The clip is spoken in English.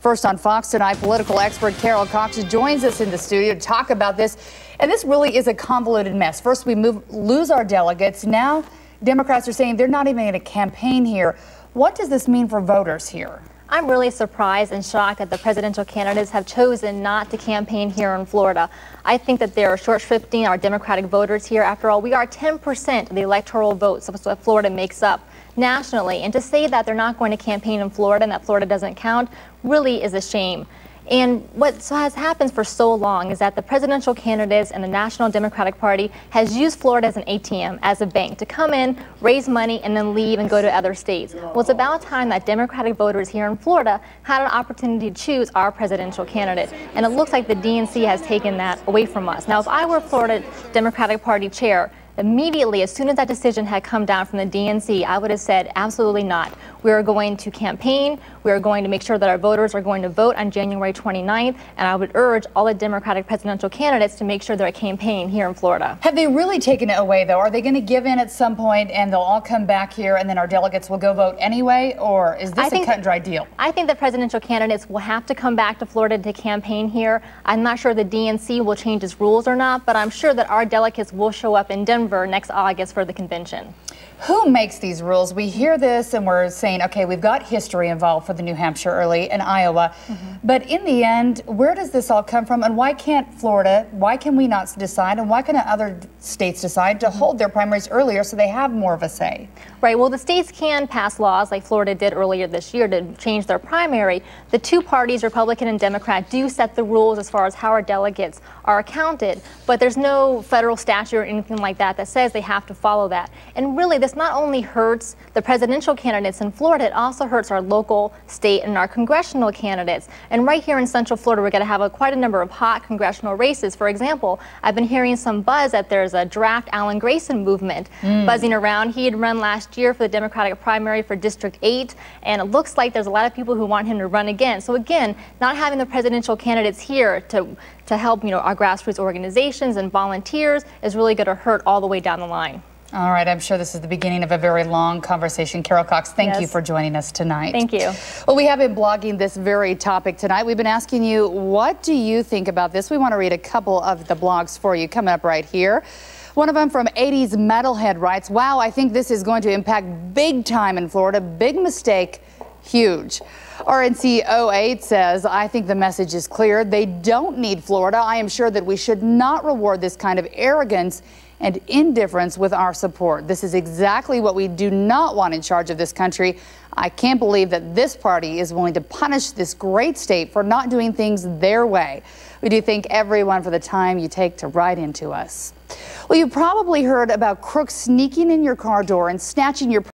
First on Fox tonight, political expert Carol Cox joins us in the studio to talk about this. And this really is a convoluted mess. First, we lose our delegates. Now, Democrats are saying they're not even going to campaign here. What does this mean for voters here? I'm really surprised and shocked that the presidential candidates have chosen not to campaign here in Florida. I think that they're short-shrifting our Democratic voters here. After all, we are 10% of the electoral votes of what Florida makes up nationally. And to say that they're not going to campaign in Florida and that Florida doesn't count really is a shame. And what has happened for so long is that the presidential candidates and the National Democratic Party has used Florida as an ATM, as a bank, to come in, raise money, and then leave and go to other states. Well, it's about time that Democratic voters here in Florida had an opportunity to choose our presidential candidate. And it looks like the DNC has taken that away from us. Now, if I were Florida Democratic Party chair, immediately, as soon as that decision had come down from the DNC, I would have said, absolutely not. We are going to campaign. We are going to make sure that our voters are going to vote on January 29th. And I would urge all the Democratic presidential candidates to make sure they're campaigning here in Florida. Have they really taken it away, though? Are they going to give in at some point and they'll all come back here and then our delegates will go vote anyway? Or is this a cut and dry deal? I think the presidential candidates will have to come back to Florida to campaign here. I'm not sure the DNC will change its rules or not, but I'm sure that our delegates will show up in Denver next August for the convention. Who makes these rules? We hear this and we're saying, okay, we've got history involved for the New Hampshire early and Iowa. But in the end, where does this all come from? And why can't Florida, why can we not decide? And why can other states decide to hold their primaries earlier so they have more of a say? Right. Well, the states can pass laws like Florida did earlier this year to change their primary. The two parties, Republican and Democrat, do set the rules as far as how our delegates are counted. But there's no federal statute or anything like that that says they have to follow that. And really, this not only hurts the presidential candidates in Florida, it also hurts our local, state, and our congressional candidates. And right here in Central Florida, we're going to have quite a number of hot congressional races. For example, I've been hearing some buzz that there's a draft Alan Grayson movement buzzing around. He had run last year for the Democratic primary for District 8, and it looks like there's a lot of people who want him to run again. So again, not having the presidential candidates here to help, our grassroots organizations and volunteers is really going to hurt all the way down the line. All right, I'm sure this is the beginning of a very long conversation. Carol Cox, thank you for joining us tonight. Thank you. Well, we have been blogging this very topic tonight. We've been asking you, what do you think about this? We want to read a couple of the blogs for you coming up right here. One of them from 80s Metalhead writes, wow, I think this is going to impact big time in Florida. Big mistake, huge. RNC08 says, I think the message is clear. They don't need Florida. I am sure that we should not reward this kind of arrogance and indifference with our support. This is exactly what we do not want in charge of this country. I can't believe that this party is willing to punish this great state for not doing things their way. We do thank everyone for the time you take to write into us. Well, you probably heard about crooks sneaking in your car door and snatching your